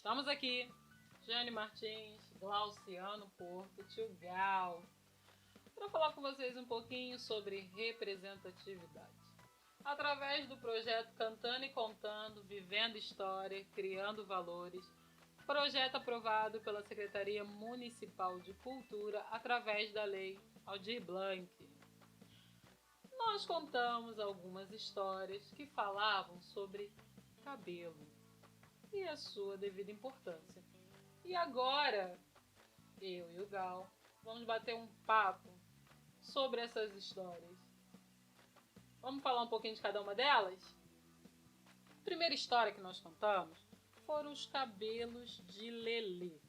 Estamos aqui, Jane Martins, Glauciano Porto, Tio Gal, para falar com vocês um pouquinho sobre representatividade. Através do projeto Cantando e Contando, Vivendo História, Criando Valores, projeto aprovado pela Secretaria Municipal de Cultura através da Lei Aldir Blanc. Nós contamos algumas histórias que falavam sobre cabelo e a sua devida importância. E agora, eu e o Gal vamos bater um papo sobre essas histórias. Vamos falar um pouquinho de cada uma delas? A primeira história que nós contamos foram os cabelos de Lelê.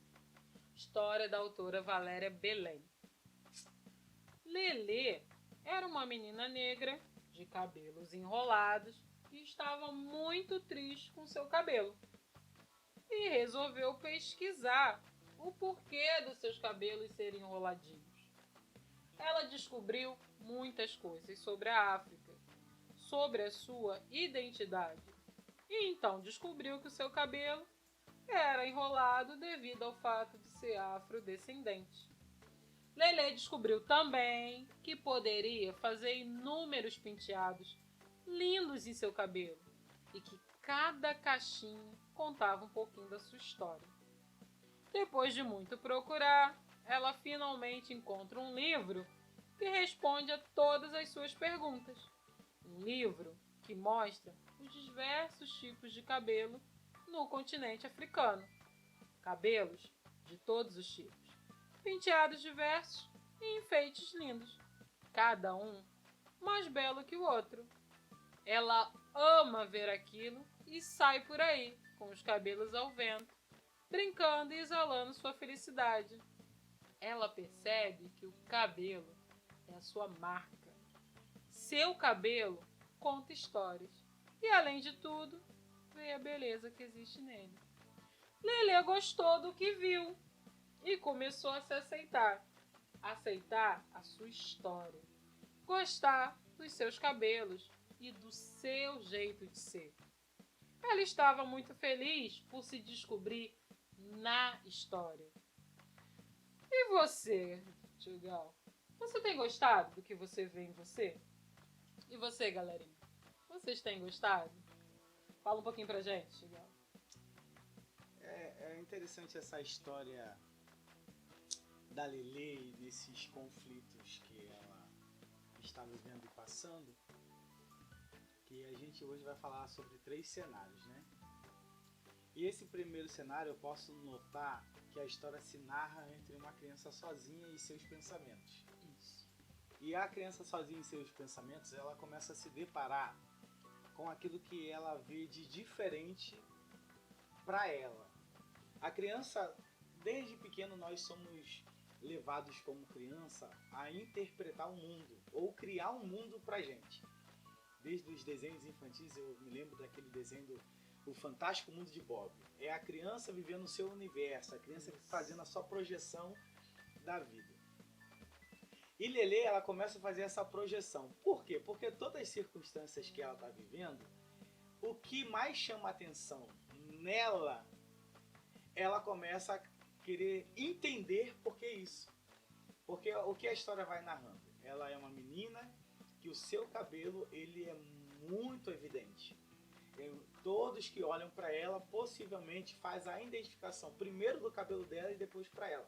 História da autora Valéria Belém. Lelê era uma menina negra de cabelos enrolados e estava muito triste com seu cabelo. E resolveu pesquisar o porquê dos seus cabelos serem enroladinhos. Ela descobriu muitas coisas sobre a África, sobre a sua identidade. E então descobriu que o seu cabelo era enrolado devido ao fato de ser afrodescendente. Lelê descobriu também que poderia fazer inúmeros penteados lindos em seu cabelo e que cada cachinho contava um pouquinho da sua história. Depois de muito procurar, ela finalmente encontra um livro que responde a todas as suas perguntas. Um livro que mostra os diversos tipos de cabelo no continente africano. Cabelos de todos os tipos, penteados diversos e enfeites lindos, cada um mais belo que o outro. Ela ama ver aquilo e sai por aí, com os cabelos ao vento, brincando e exalando sua felicidade. Ela percebe que o cabelo é a sua marca. Seu cabelo conta histórias e, além de tudo, vê a beleza que existe nele. Lelê gostou do que viu e começou a se aceitar a sua história, gostar dos seus cabelos e do seu jeito de ser. Ela estava muito feliz por se descobrir na história. E você, Tio Gal? Você tem gostado do que você vê em você? E você, galerinha? Vocês têm gostado? Fala um pouquinho pra gente, Tio Gal. É interessante essa história da Lelê e desses conflitos que ela está vivendo e passando, que a gente hoje vai falar sobre 3 cenários, né? E esse primeiro cenário eu posso notar que a história se narra entre uma criança sozinha e seus pensamentos. Isso. E a criança sozinha e seus pensamentos, ela começa a se deparar com aquilo que ela vê de diferente para ela. A criança, desde pequeno, nós somos levados como criança a interpretar o mundo ou criar um mundo pra gente. Desde os desenhos infantis, eu me lembro daquele desenho do O Fantástico Mundo de Bob. É a criança vivendo o seu universo, a criança fazendo a sua projeção da vida. E Lelê, ela começa a fazer essa projeção. Por quê? Porque todas as circunstâncias que ela está vivendo, o que mais chama a atenção nela, ela começa a querer entender por que isso. Porque o que a história vai narrando? Ela é uma menina que o seu cabelo ele é muito evidente. Todos que olham para ela possivelmente faz a identificação primeiro do cabelo dela e depois para ela.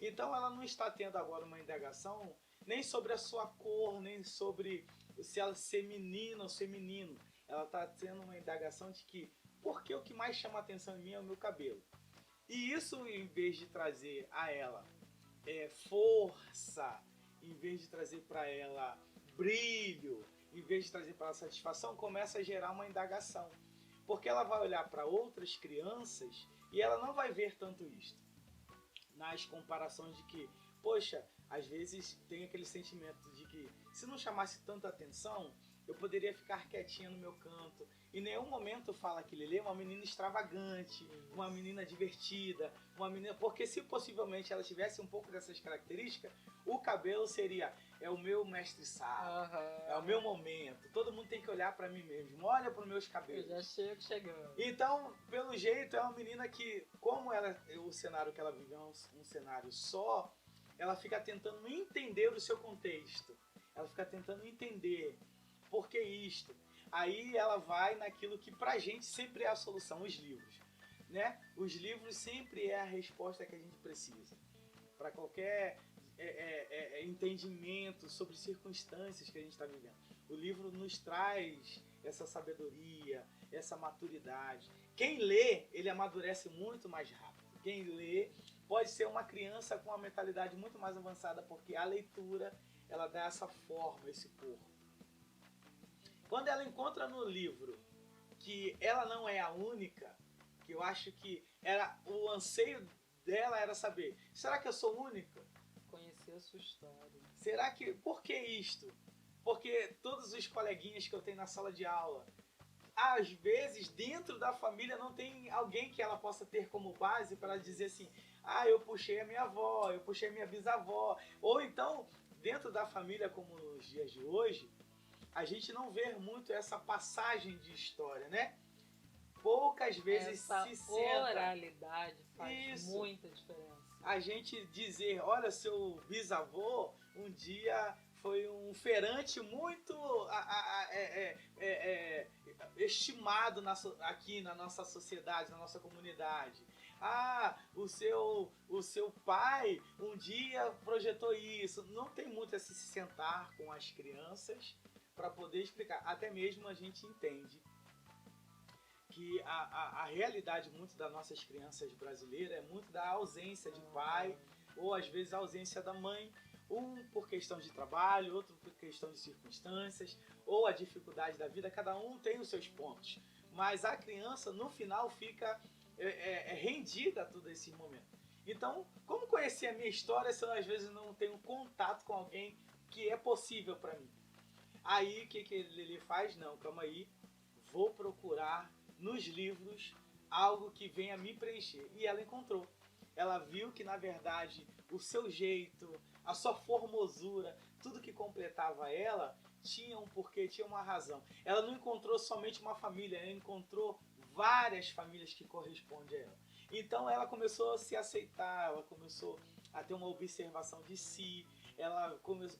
Então ela não está tendo agora uma indagação nem sobre a sua cor, nem sobre se ela ser menina ou ser menino. Ela está tendo uma indagação de que por que o que mais chama a atenção em mim é o meu cabelo. E isso, em vez de trazer a ela força, em vez de trazer para ela brilho, em vez de trazer para ela satisfação, começa a gerar uma indagação. Porque ela vai olhar para outras crianças e ela não vai ver tanto isto. Nas comparações de que, poxa, às vezes tem aquele sentimento de que se não chamasse tanta atenção, eu poderia ficar quietinha no meu canto. Em nenhum momento fala que Lelê é uma menina extravagante, uma menina divertida, uma menina... Porque se possivelmente ela tivesse um pouco dessas características, o cabelo seria, é o meu mestre-sala, é o meu momento. Todo mundo tem que olhar pra mim mesmo, olha pros meus cabelos. Eu já chego chegando. Então, pelo jeito, é uma menina que, como ela, o cenário que ela vive é um cenário só, ela fica tentando entender o seu contexto. Ela fica tentando entender por que isto. Aí ela vai naquilo que pra gente sempre é a solução, os livros. Né? Os livros sempre é a resposta que a gente precisa. Para qualquer entendimento sobre circunstâncias que a gente está vivendo. O livro nos traz essa sabedoria, essa maturidade. Quem lê, ele amadurece muito mais rápido. Quem lê pode ser uma criança com uma mentalidade muito mais avançada, porque a leitura, ela dá essa forma, esse corpo. Quando ela encontra no livro que ela não é a única, que eu acho que era o anseio dela era saber, será que eu sou única? Conhecer a sua história. Será que... Por que isto? Porque todos os coleguinhas que eu tenho na sala de aula, às vezes, dentro da família, não tem alguém que ela possa ter como base para dizer assim, ah, eu puxei a minha avó, eu puxei a minha bisavó. Ou então, dentro da família, como nos dias de hoje, a gente não vê muito essa passagem de história, né? Poucas vezes essa se senta... oralidade faz muita diferença. A gente dizer, olha, seu bisavô um dia foi um feirante muito estimado aqui na nossa sociedade, na nossa comunidade. Ah, o seu pai um dia projetou isso. Não tem muito esse se sentar com as crianças para poder explicar. Até mesmo a gente entende que a realidade muito das nossas crianças brasileiras é muito da ausência de pai, ou às vezes a ausência da mãe, um por questão de trabalho, outro por questão de circunstâncias, ou a dificuldade da vida, cada um tem os seus pontos. Mas a criança, no final, fica rendida a todo esse momento. Então, como conhecer a minha história se eu às vezes não tenho contato com alguém que é possível para mim? Aí, o que ele faz? Não, calma aí, vou procurar nos livros algo que venha me preencher. E ela encontrou. Ela viu que, na verdade, o seu jeito, a sua formosura, tudo que completava ela, tinha um porquê, tinha uma razão. Ela não encontrou somente uma família, ela encontrou várias famílias que correspondem a ela. Então ela começou a se aceitar, ela começou a ter uma observação de si,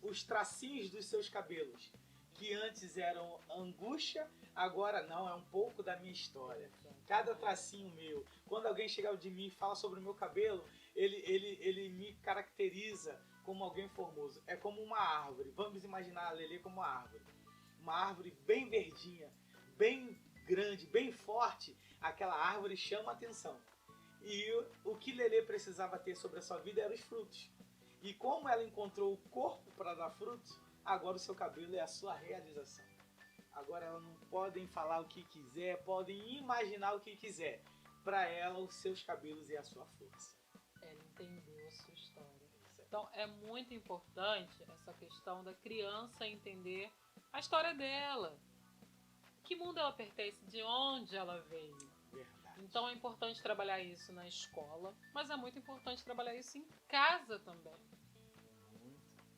os tracinhos dos seus cabelos, que antes eram angústia, agora não, é um pouco da minha história. Cada tracinho meu. Quando alguém chega de mim e fala sobre o meu cabelo, ele me caracteriza como alguém formoso. É como uma árvore. Vamos imaginar a Lelê como uma árvore. Uma árvore bem verdinha, bem grande, bem forte. Aquela árvore chama a atenção. E o que Lelê precisava ter sobre a sua vida eram os frutos. E como ela encontrou o corpo para dar frutos, agora o seu cabelo é a sua realização. Agora elas não podem falar o que quiser, podem imaginar o que quiser. Para ela, os seus cabelos é a sua força. Ela entendeu a sua história. Então é muito importante essa questão da criança entender a história dela. Que mundo ela pertence, de onde ela veio. Verdade. Então é importante trabalhar isso na escola, mas é muito importante trabalhar isso em casa também.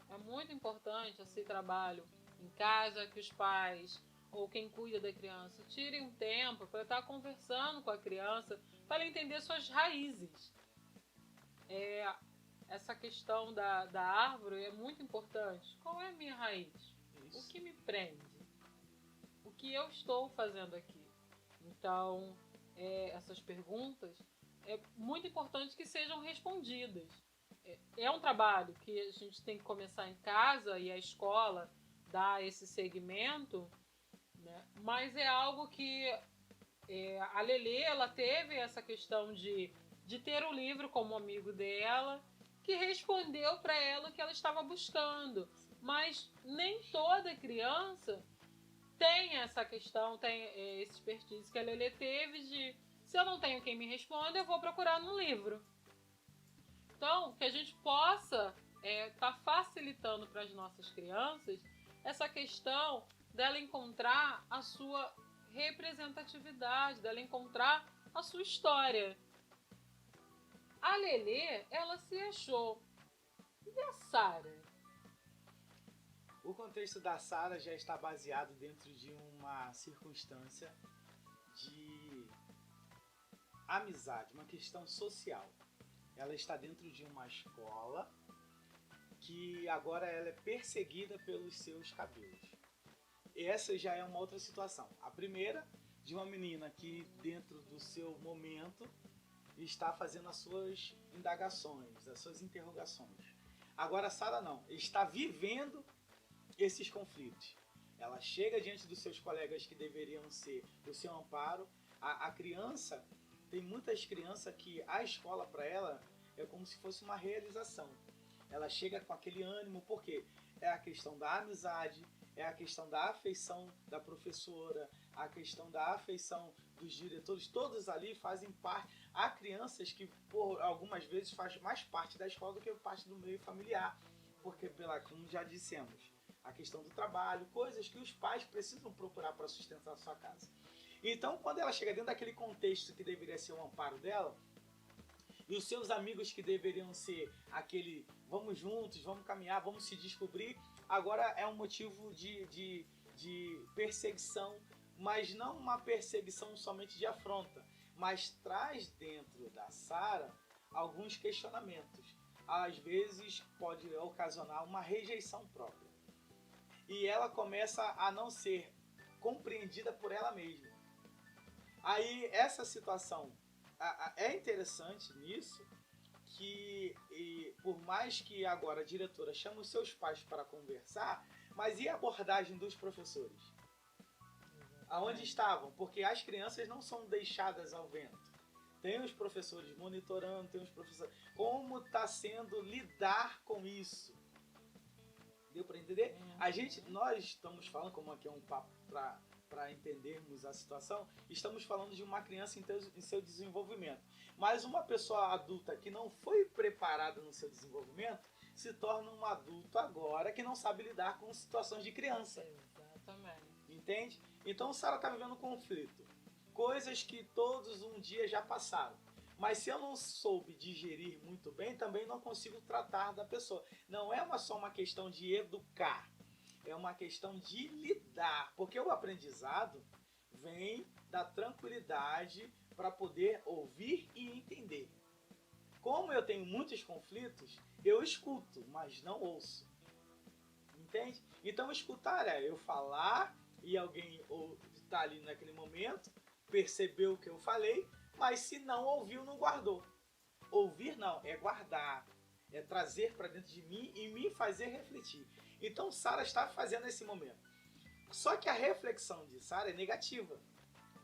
É muito importante esse trabalho em casa, que os pais ou quem cuida da criança tirem um tempo para estar conversando com a criança, para ela entender suas raízes. Essa questão da árvore é muito importante. Qual é a minha raiz? Isso. O que me prende? O que eu estou fazendo aqui? Então, essas perguntas é muito importante que sejam respondidas. É um trabalho que a gente tem que começar em casa e a escola dá esse segmento, né? Mas é algo que a Lelê, ela teve essa questão de ter o livro como amigo dela, que respondeu para ela o que ela estava buscando. Mas nem toda criança tem essa questão, tem esse expertise que a Lelê teve de, se eu não tenho quem me responda, eu vou procurar no livro. Então, que a gente possa estar facilitando para as nossas crianças essa questão dela encontrar a sua representatividade, dela encontrar a sua história. A Lelê, ela se achou. E a Sara? O contexto da Sara já está baseado dentro de uma circunstância de amizade, uma questão social. Ela está dentro de uma escola que agora ela é perseguida pelos seus cabelos. Essa já é uma outra situação. A primeira, de uma menina que dentro do seu momento está fazendo as suas indagações, as suas interrogações. Agora a Sara não, está vivendo esses conflitos. Ela chega diante dos seus colegas que deveriam ser o seu amparo. A criança, tem muitas crianças que a escola para ela é como se fosse uma realização. Ela chega com aquele ânimo, porque é a questão da amizade, é a questão da afeição da professora, a questão da afeição dos diretores, todos ali fazem parte. Há crianças que, por algumas vezes, fazem mais parte da escola do que parte do meio familiar, porque, como já dissemos, a questão do trabalho, coisas que os pais precisam procurar para sustentar a sua casa. Então, quando ela chega dentro daquele contexto que deveria ser o amparo dela, e os seus amigos que deveriam ser aquele vamos juntos, vamos caminhar, vamos se descobrir, agora é um motivo de perseguição, mas não uma perseguição somente de afronta, mas traz dentro da Sara alguns questionamentos. Às vezes pode ocasionar uma rejeição própria. E ela começa a não ser compreendida por ela mesma. Aí essa situação é interessante nisso, que por mais que agora a diretora chame os seus pais para conversar, mas e a abordagem dos professores? Aonde estavam? Porque as crianças não são deixadas ao vento. Tem os professores monitorando, tem os professores... Como está sendo lidar com isso? Deu para entender? Nós estamos falando, como aqui é um papo para entendermos a situação, estamos falando de uma criança em seu desenvolvimento. Mas uma pessoa adulta que não foi preparada no seu desenvolvimento se torna um adulto agora que não sabe lidar com situações de criança. Exatamente. Entende? Então Sara está vivendo um conflito. Coisas que todos um dia já passaram. Mas se eu não soube digerir muito bem, também não consigo tratar da pessoa. Não é só uma questão de educar. É uma questão de lidar. Porque o aprendizado vem da tranquilidade para poder ouvir e entender. Como eu tenho muitos conflitos, eu escuto, mas não ouço. Entende? Então escutar é eu falar e alguém está ali naquele momento, percebeu o que eu falei, mas se não ouviu, não guardou. Ouvir não, é guardar, é trazer para dentro de mim e me fazer refletir. Então Sara está fazendo esse momento. Só que a reflexão de Sara é negativa.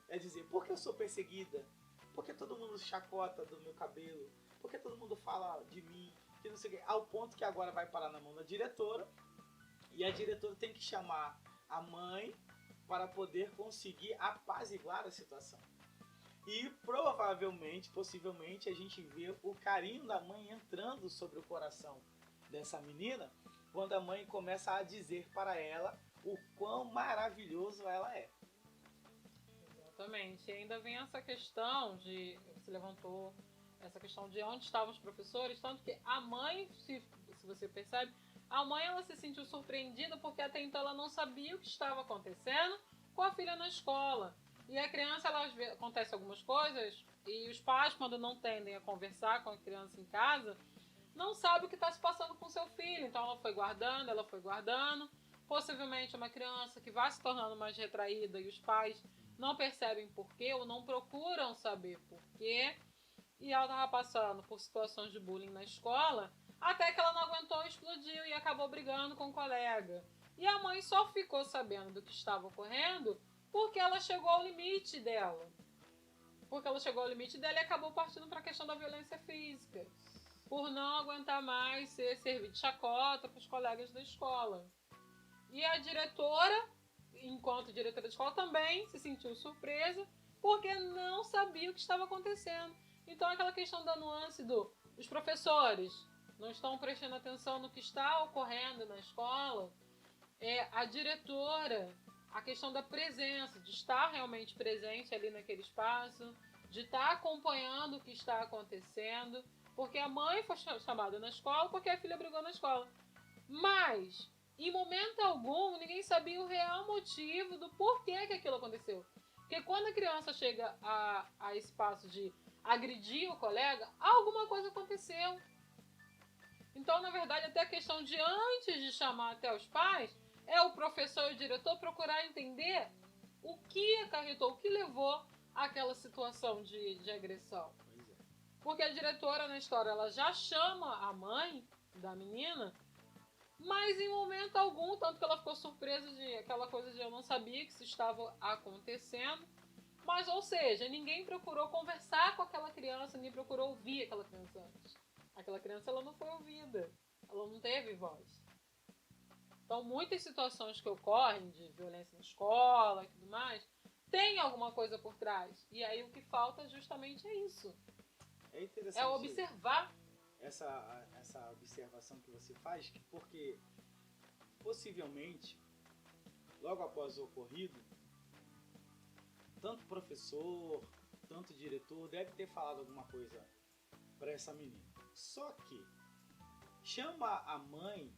É dizer, por que eu sou perseguida? Por que todo mundo chacota do meu cabelo? Por que todo mundo fala de mim? Que não sei o quê. Ao ponto que agora vai parar na mão da diretora. E a diretora tem que chamar a mãe para poder conseguir apaziguar a situação. E provavelmente, possivelmente, a gente vê o carinho da mãe entrando sobre o coração dessa menina, quando a mãe começa a dizer para ela o quão maravilhoso ela é. Exatamente. E ainda vem essa questão de... Você levantou essa questão de onde estavam os professores, tanto que a mãe, se você percebe, a mãe ela se sentiu surpreendida porque até então ela não sabia o que estava acontecendo com a filha na escola. E a criança, acontece algumas coisas e os pais, quando não tendem a conversar com a criança em casa, não sabem o que está se passando com seu filho. Então ela foi guardando. Possivelmente uma criança que vai se tornando mais retraída e os pais não percebem porquê ou não procuram saber porquê. E ela estava passando por situações de bullying na escola, até que ela não aguentou e explodiu e acabou brigando com o colega. E a mãe só ficou sabendo do que estava ocorrendo porque ela chegou ao limite dela. E acabou partindo para a questão da violência física. Por não aguentar mais servir de chacota para os colegas da escola. E a diretora, enquanto diretora de escola, também se sentiu surpresa porque não sabia o que estava acontecendo. Então aquela questão da nuance os professores não estão prestando atenção no que está ocorrendo na escola. A diretora a questão da presença, de estar realmente presente ali naquele espaço, de estar acompanhando o que está acontecendo, porque a mãe foi chamada na escola porque a filha brigou na escola. Mas, em momento algum, ninguém sabia o real motivo do porquê que aquilo aconteceu. Porque quando a criança chega a esse passo de agredir o colega, alguma coisa aconteceu. Então, na verdade, até a questão de antes de chamar até os pais, é o professor e o diretor procurar entender o que acarretou, o que levou àquela situação de agressão. Pois é. Porque a diretora na história, ela já chama a mãe da menina, mas em momento algum, tanto que ela ficou surpresa de aquela coisa de eu não sabia que isso estava acontecendo. Mas, ou seja, ninguém procurou conversar com aquela criança, ninguém procurou ouvir aquela criança antes. Aquela criança, ela não foi ouvida, ela não teve voz. Então, muitas situações que ocorrem de violência na escola e tudo mais, tem alguma coisa por trás. E aí o que falta justamente é isso. É interessante. É observar. Essa observação que você faz, porque possivelmente, logo após o ocorrido, tanto professor, tanto diretor deve ter falado alguma coisa para essa menina. Só que chama a mãe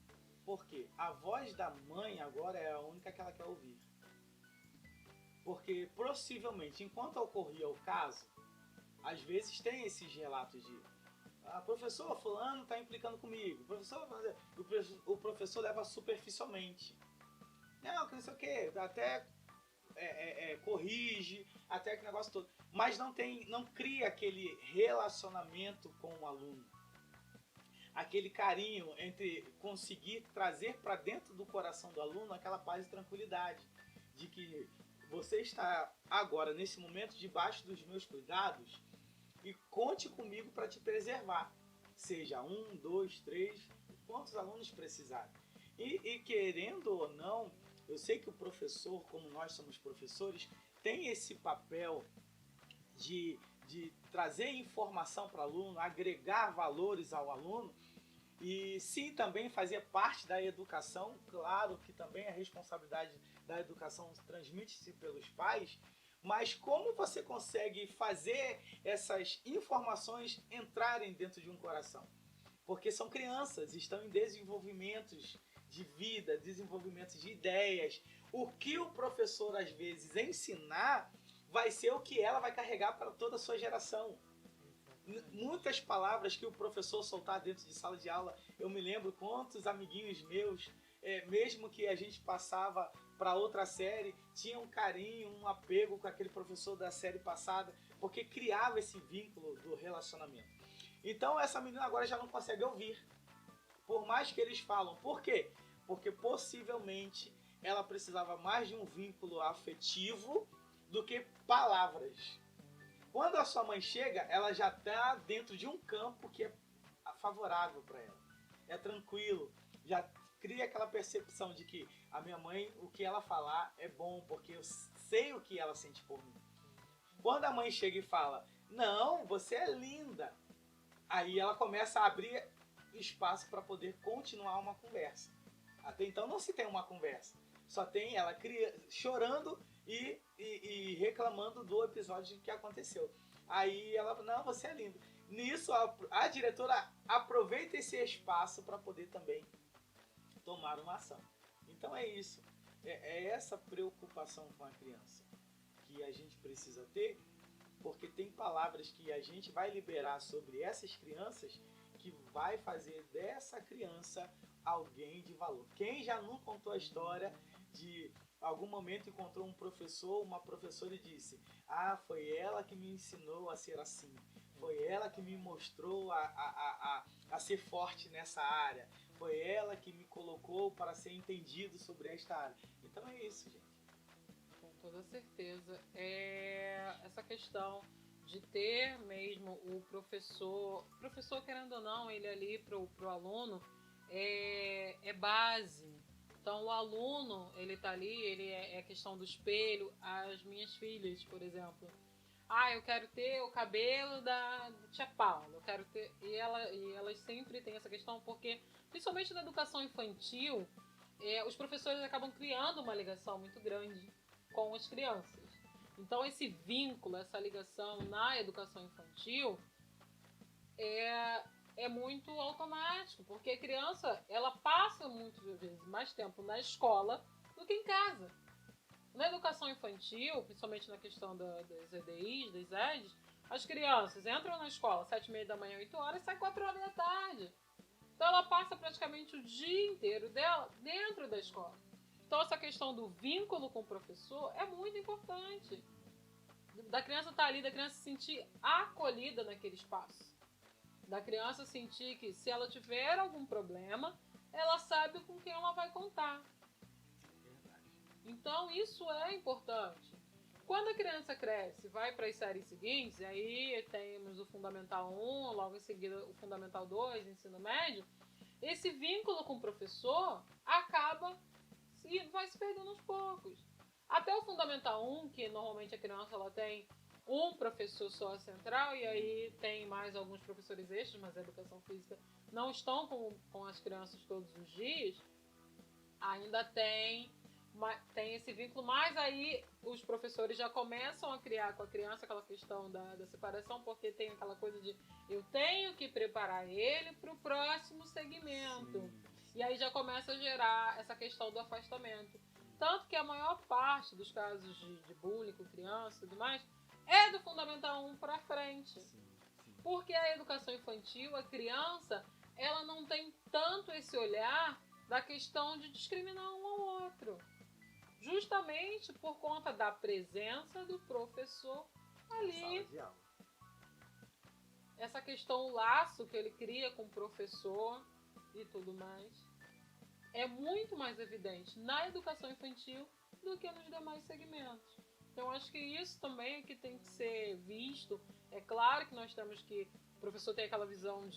porque a voz da mãe agora é a única que ela quer ouvir. Porque possivelmente, enquanto ocorria o caso, às vezes tem esses relatos de professor fulano está implicando comigo, o professor leva superficialmente. Não, que não sei o que, até corrige, até que negócio todo. Mas não cria aquele relacionamento com o aluno. Aquele carinho entre conseguir trazer para dentro do coração do aluno aquela paz e tranquilidade. De que você está agora, nesse momento, debaixo dos meus cuidados e conte comigo para te preservar. Seja 1, 2, 3, quantos alunos precisarem. E querendo ou não, eu sei que o professor, como nós somos professores, tem esse papel de trazer informação para o aluno, agregar valores ao aluno, e sim, também fazer parte da educação. Claro que também a responsabilidade da educação transmite-se pelos pais, mas como você consegue fazer essas informações entrarem dentro de um coração? Porque são crianças, estão em desenvolvimentos de vida, desenvolvimento de ideias. O que o professor às vezes ensinar vai ser o que ela vai carregar para toda a sua geração. Muitas palavras que o professor soltar dentro de sala de aula, eu me lembro quantos amiguinhos meus, mesmo que a gente passava para outra série, tinha um carinho, um apego com aquele professor da série passada, porque criava esse vínculo do relacionamento. Então essa menina agora já não consegue ouvir, por mais que eles falam. Por quê? Porque possivelmente ela precisava mais de um vínculo afetivo do que palavras. Quando a sua mãe chega, ela já está dentro de um campo que é favorável para ela. É tranquilo, já cria aquela percepção de que a minha mãe, o que ela falar é bom, porque eu sei o que ela sente por mim. Quando a mãe chega e fala, não, você é linda, aí ela começa a abrir espaço para poder continuar uma conversa. Até então não se tem uma conversa, só tem ela chorando e reclamando do episódio que aconteceu. Aí ela, não, você é lindo. Nisso a diretora aproveita esse espaço para poder também tomar uma ação. Então é isso, é essa preocupação com a criança que a gente precisa ter, porque tem palavras que a gente vai liberar sobre essas crianças que vai fazer dessa criança alguém de valor. Quem já não contou a história de algum momento encontrou um professor, uma professora e disse, foi ela que me ensinou a ser assim, foi ela que me mostrou a ser forte nessa área, foi ela que me colocou para ser entendido sobre esta área. Então é isso, gente. Com toda certeza. Essa questão de ter mesmo o professor querendo ou não, ele ali pro aluno é base. Então o aluno, ele tá ali, ele é questão do espelho. As minhas filhas, por exemplo, eu quero ter o cabelo da tia Paula, eu quero ter, e elas sempre têm essa questão, porque principalmente na educação infantil, os professores acabam criando uma ligação muito grande com as crianças. Então, esse vínculo, essa ligação na educação infantil é muito automático, porque a criança ela passa muitas vezes mais tempo na escola do que em casa. Na educação infantil, principalmente na questão das EDIs, das EDs, as crianças entram na escola 7h30 da manhã, 8 horas, e saem 4 horas da tarde. Então ela passa praticamente o dia inteiro dela dentro da escola. Então essa questão do vínculo com o professor é muito importante. Da criança estar ali, da criança se sentir acolhida naquele espaço. Da criança sentir que se ela tiver algum problema, ela sabe com quem ela vai contar. Então isso é importante. Quando a criança cresce, vai para as séries seguintes, aí temos o Fundamental 1, logo em seguida o Fundamental 2, ensino médio, esse vínculo com o professor vai se perdendo aos poucos. Até o Fundamental 1, que normalmente a criança ela tem um professor só central, e aí tem mais alguns professores extras, mas a educação física não estão com as crianças todos os dias, ainda tem esse vínculo, mas aí os professores já começam a criar com a criança aquela questão da separação, porque tem aquela coisa de eu tenho que preparar ele para o próximo segmento. Sim. E aí já começa a gerar essa questão do afastamento. Tanto que a maior parte dos casos de bullying com criança e tudo mais é do Fundamental 1 para frente. Sim. Porque a educação infantil, a criança, ela não tem tanto esse olhar da questão de discriminar um ao outro. Justamente por conta da presença do professor ali. Sala de aula. Essa questão, o laço que ele cria com o professor e tudo mais, é muito mais evidente na educação infantil do que nos demais segmentos. Então, acho que isso também é que tem que ser visto. É claro que nós temos que... O professor tem aquela visão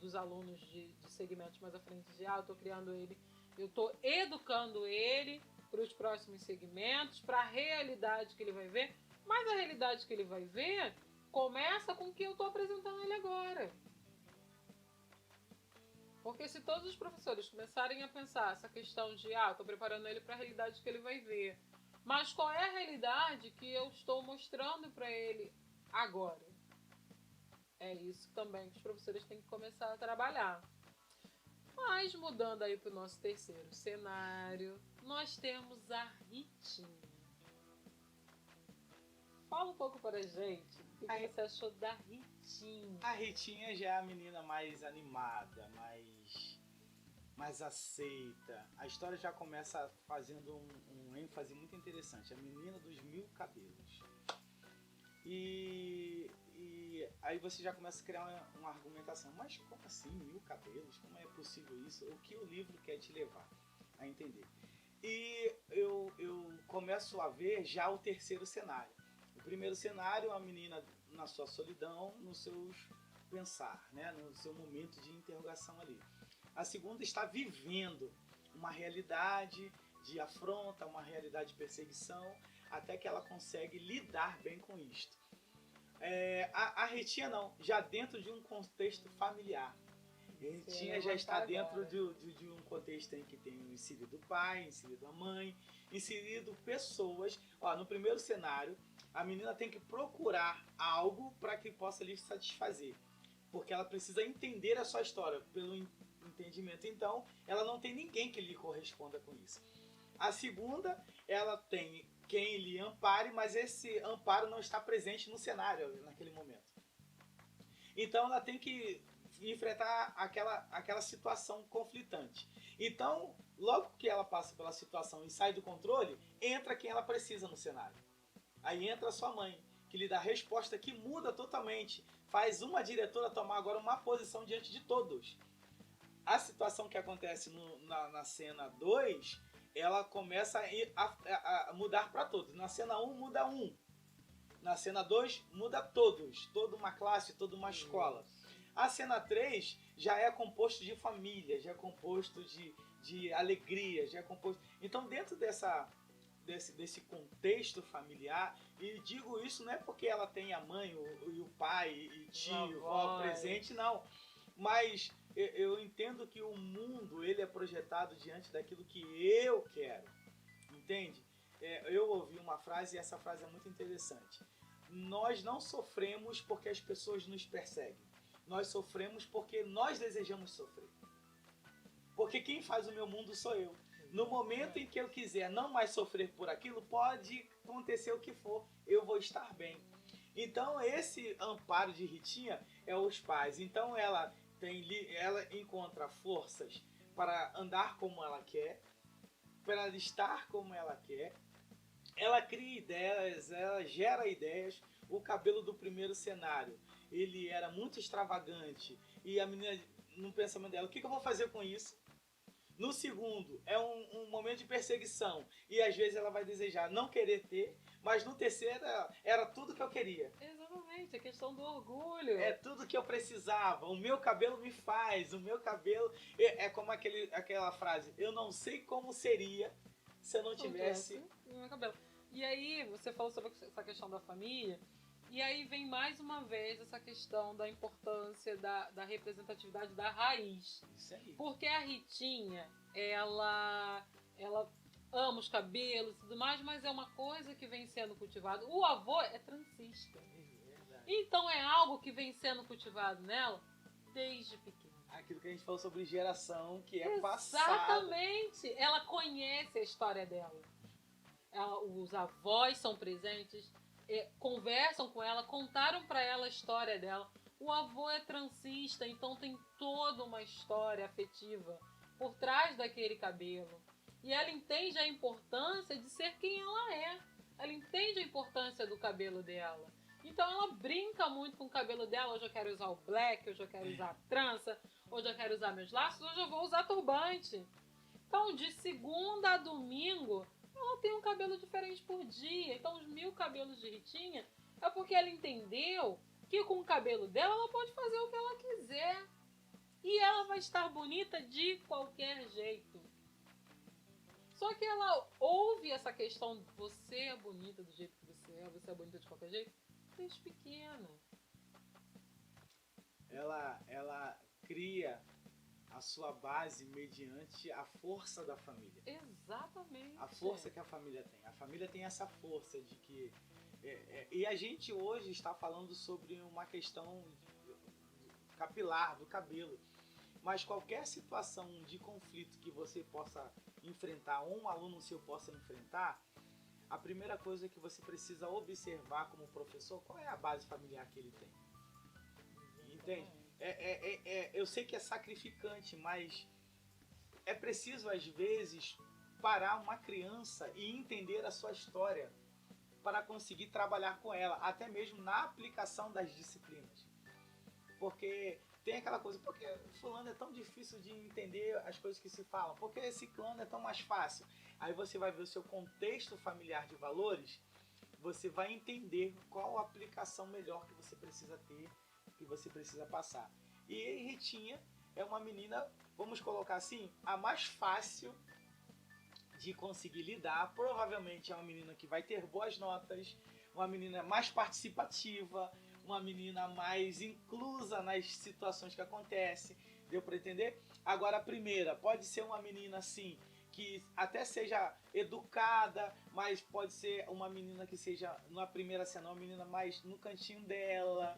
dos alunos de segmentos mais à frente de eu estou criando ele, eu estou educando ele para os próximos segmentos, para a realidade que ele vai ver, mas a realidade que ele vai ver começa com o que eu estou apresentando ele agora. Porque se todos os professores começarem a pensar essa questão de estou preparando ele para a realidade que ele vai ver, mas qual é a realidade que eu estou mostrando para ele agora? É isso também que os professores têm que começar a trabalhar. Mas mudando aí para o nosso terceiro cenário, nós temos a Ritinha. Fala um pouco para a gente o que você achou da Ritinha. A Ritinha já é a menina mais animada, mais aceita. A história já começa fazendo um ênfase muito interessante. A menina dos 1000 cabelos. E aí você já começa a criar uma argumentação. Mas como assim 1000 cabelos? Como é possível isso? O que o livro quer te levar a entender? E eu começo a ver já o terceiro cenário. O primeiro cenário, a menina na sua solidão, nos seus pensar, né? No seu momento de interrogação ali. A segunda está vivendo uma realidade de afronta, uma realidade de perseguição, até que ela consegue lidar bem com isto. A Ritinha não, já dentro de um contexto familiar. A Ritinha já está dentro de um contexto em que tem inserido o pai, inserido a mãe, inserido pessoas. No primeiro cenário, a menina tem que procurar algo para que possa lhe satisfazer, porque ela precisa entender a sua história pelo entendimento. Então, ela não tem ninguém que lhe corresponda com isso. A segunda, ela tem quem lhe ampare, mas esse amparo não está presente no cenário naquele momento. Então ela tem que enfrentar aquela situação conflitante. Então, logo que ela passa pela situação e sai do controle, entra quem ela precisa no cenário. Aí entra a sua mãe, que lhe dá resposta que muda totalmente. Faz uma diretora tomar agora uma posição diante de todos. A situação que acontece na cena 2, ela começa a mudar para todos. Na cena 1, muda um. Na cena 2, muda todos. Toda uma classe, toda uma escola. A cena 3 já é composto de família, já é composto de alegria, já é composto... Então, dentro desse contexto familiar, e digo isso não é porque ela tem a mãe e o pai e tio, vó presente, não. Mas eu entendo que o mundo ele é projetado diante daquilo que eu quero, entende? Eu ouvi uma frase e essa frase é muito interessante. Nós não sofremos porque as pessoas nos perseguem. Nós sofremos porque nós desejamos sofrer. Porque quem faz o meu mundo sou eu. No momento em que eu quiser não mais sofrer por aquilo, pode acontecer o que for, eu vou estar bem. Então esse amparo de Ritinha é os pais. Então ela encontra forças para andar como ela quer, para estar como ela quer. Ela cria ideias, ela gera ideias. O cabelo do primeiro cenário, ele era muito extravagante. E a menina, no pensamento dela, o que eu vou fazer com isso? No segundo, é um momento de perseguição. E às vezes ela vai desejar não querer ter. Mas no terceiro, era tudo que eu queria. Exatamente, a questão do orgulho. É tudo que eu precisava. O meu cabelo me faz. O meu cabelo... É como aquela frase. Eu não sei como seria se eu não tivesse... o meu cabelo. E aí, você falou sobre essa questão da família. E aí vem mais uma vez essa questão da importância da representatividade da raiz. Isso aí. Porque a Ritinha, ela ama os cabelos e tudo mais, mas é uma coisa que vem sendo cultivada. O avô é transista. Então é algo que vem sendo cultivado nela desde pequena. Aquilo que a gente falou sobre geração, que é passada. Exatamente. Ela conhece a história dela. Os avós são presentes, conversam com ela, contaram para ela a história dela. O avô é transista, então tem toda uma história afetiva por trás daquele cabelo. E ela entende a importância de ser quem ela é. Ela entende a importância do cabelo dela. Então ela brinca muito com o cabelo dela. Hoje eu quero usar o black, hoje eu quero usar a trança, hoje eu quero usar meus laços, hoje eu vou usar turbante. Então de segunda a domingo, ela tem um cabelo diferente por dia. Então os 1000 cabelos de Ritinha é porque ela entendeu que com o cabelo dela ela pode fazer o que ela quiser. E ela vai estar bonita de qualquer jeito. Só que ela ouve essa questão de você é bonita do jeito que você é bonita de qualquer jeito, desde pequena. Ela cria a sua base mediante a força da família. Exatamente. A força que a família tem. A família tem essa força de que... e a gente hoje está falando sobre uma questão capilar do cabelo. Mas qualquer situação de conflito que você possa enfrentar, ou um aluno seu possa enfrentar, a primeira coisa que você precisa observar como professor, qual é a base familiar que ele tem. Entende? Eu sei que é sacrificante, mas é preciso às vezes parar uma criança e entender a sua história para conseguir trabalhar com ela, até mesmo na aplicação das disciplinas. Porque tem aquela coisa, porque fulano é tão difícil de entender as coisas que se falam, porque ciclano é tão mais fácil. Aí você vai ver o seu contexto familiar de valores, você vai entender qual a aplicação melhor que você precisa ter, que você precisa passar. E Ritinha é uma menina, vamos colocar assim, a mais fácil de conseguir lidar. Provavelmente é uma menina que vai ter boas notas, uma menina mais participativa, uma menina mais inclusa nas situações que acontecem. Deu para entender? Agora a primeira pode ser uma menina assim, que até seja educada, mas pode ser uma menina que seja, na primeira cena, uma menina mais no cantinho dela,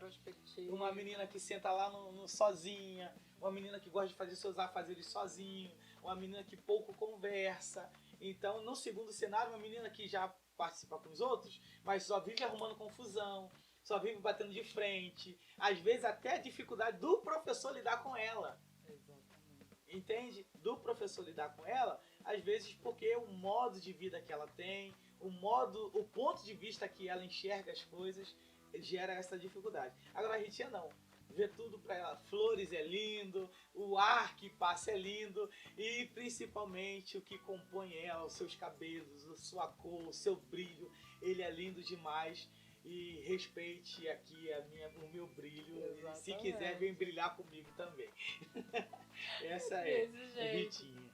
uma menina que senta lá sozinha, uma menina que gosta de fazer seus afazeres sozinho, uma menina que pouco conversa. Então, no segundo cenário, uma menina que já participa com os outros, mas só vive arrumando confusão, só vive batendo de frente, às vezes até a dificuldade do professor lidar com ela. Exatamente. Entende? Do professor lidar com ela, às vezes porque o modo de vida que ela tem, o ponto de vista que ela enxerga as coisas, gera essa dificuldade. Agora a Ritinha não. Vê tudo pra ela. Flores é lindo, o ar que passa é lindo e principalmente o que compõe ela, os seus cabelos, a sua cor, o seu brilho, ele é lindo demais. E respeite aqui o meu brilho. Exatamente. Se quiser, vem brilhar comigo também. Essa é Ritinha.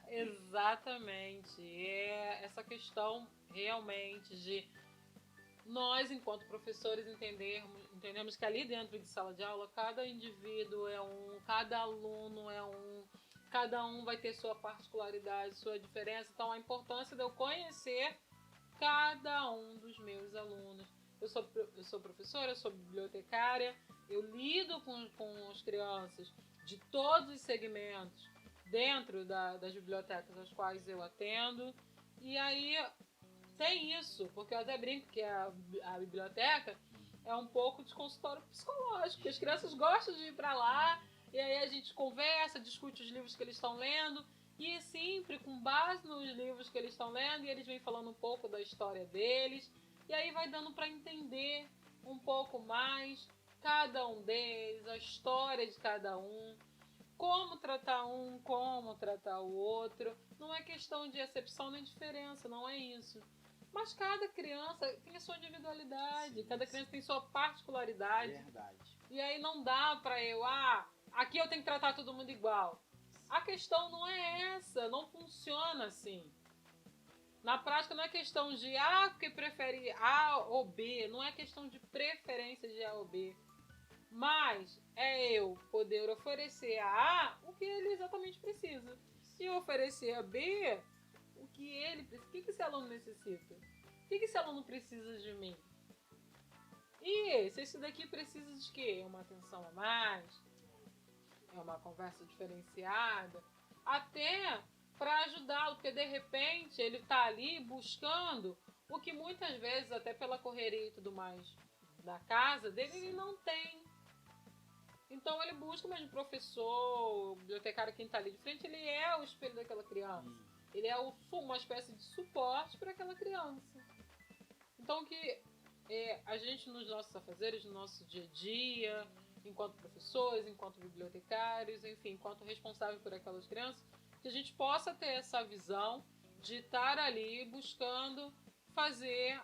Exatamente. É essa questão realmente de nós, enquanto professores, entendemos que ali dentro de sala de aula, cada indivíduo é um, cada aluno é um, cada um vai ter sua particularidade, sua diferença. Então, a importância de eu conhecer cada um dos meus alunos. Eu sou professora, eu sou bibliotecária, eu lido com as crianças de todos os segmentos dentro das bibliotecas às quais eu atendo. E aí tem isso, porque eu até brinco que a biblioteca é um pouco de consultório psicológico. As crianças gostam de ir para lá, e aí a gente conversa, discute os livros que eles estão lendo, e sempre com base nos livros que eles estão lendo, e eles vêm falando um pouco da história deles, e aí vai dando para entender um pouco mais cada um deles, a história de cada um, como tratar um, como tratar o outro. Não é questão de acepção nem diferença, não é isso. Mas cada criança tem a sua individualidade, Sim, cada criança tem sua particularidade. Verdade. E aí não dá pra aqui eu tenho que tratar todo mundo igual. A questão não é essa, não funciona assim. Na prática não é questão de porque prefere A ou B, não é questão de preferência de A ou B. Mas é eu poder oferecer a A o que ele exatamente precisa. E oferecer a B o que ele precisa. O que esse aluno necessita? O que esse aluno precisa de mim? E se esse daqui precisa de quê? Uma atenção a mais? É uma conversa diferenciada? Até para ajudá-lo, porque de repente ele está ali buscando o que muitas vezes, até pela correria e tudo mais da casa dele, ele não tem. Então ele busca mesmo professor, o bibliotecário, quem está ali de frente, ele é o espelho daquela criança. Ele é uma espécie de suporte para aquela criança. Então que a gente nos nossos afazeres, no nosso dia a dia, enquanto professores, enquanto bibliotecários, enfim, enquanto responsáveis por aquelas crianças, que a gente possa ter essa visão de estar ali buscando fazer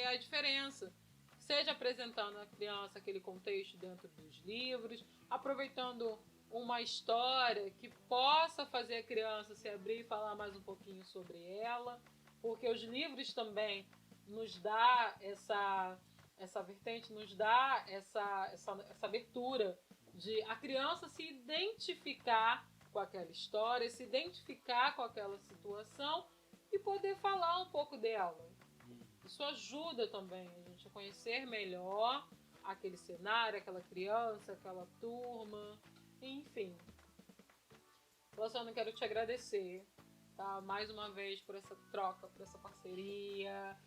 a diferença. Seja apresentando à criança aquele contexto dentro dos livros, aproveitando uma história que possa fazer a criança se abrir e falar mais um pouquinho sobre ela, porque os livros também nos dá essa vertente, nos dá essa abertura de a criança se identificar com aquela história, se identificar com aquela situação e poder falar um pouco dela. Isso ajuda também a gente a conhecer melhor aquele cenário, aquela criança, aquela turma, enfim. Luciano, quero te agradecer, tá? Mais uma vez por essa troca, por essa parceria.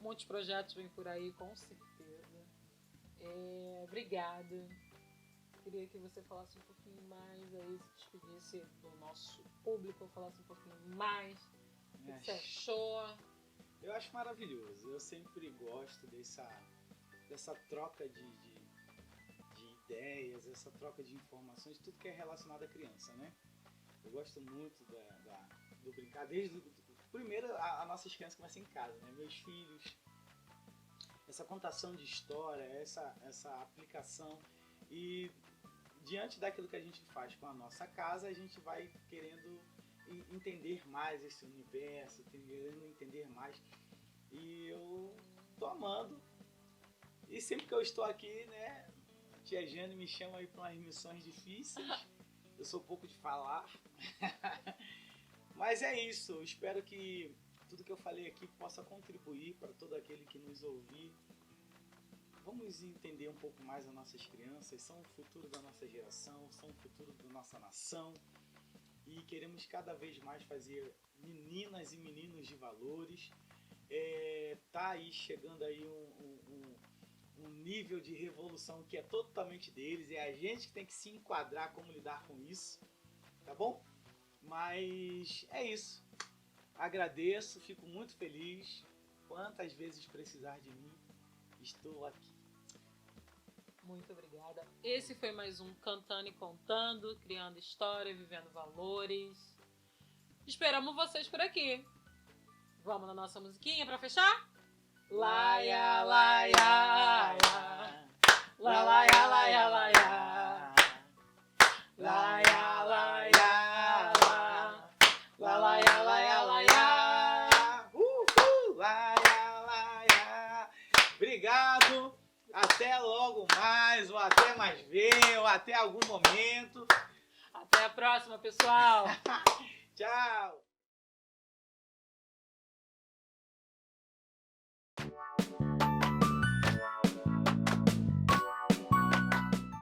Muitos projetos vêm por aí, com certeza. Obrigada. Queria que você falasse um pouquinho mais aí, se despedisse do nosso público, falasse um pouquinho mais. O que você achou? Eu acho maravilhoso. Eu sempre gosto dessa troca de ideias, essa troca de informações, tudo que é relacionado à criança, né? Eu gosto muito do brincar, primeiro a nossas crianças começam em casa, né? Meus filhos, essa contação de história, essa aplicação, e diante daquilo que a gente faz com a nossa casa, a gente vai querendo entender mais esse universo, querendo entender mais, e eu tô amando. E sempre que eu estou aqui, né, a tia Jane me chama aí para umas missões difíceis. Eu sou pouco de falar. Mas é isso. Eu espero que tudo que eu falei aqui possa contribuir para todo aquele que nos ouvir. Vamos entender um pouco mais as nossas crianças. São o futuro da nossa geração, são o futuro da nossa nação. E queremos cada vez mais fazer meninas e meninos de valores. Tá aí chegando aí um nível de revolução que é totalmente deles, é a gente que tem que se enquadrar como lidar com isso, tá bom? Mas é isso. Agradeço, fico muito feliz. Quantas vezes precisar de mim, estou aqui. Muito obrigada. Esse foi mais um Cantando e Contando, criando história, vivendo valores. Esperamos vocês por aqui. Vamos na nossa musiquinha para fechar? Laia, laia, laia, laia, laia, laia, laia, laia, laia, laia, laia, laia, laia, mais ver ou até algum momento. Até a próxima, pessoal! Tchau!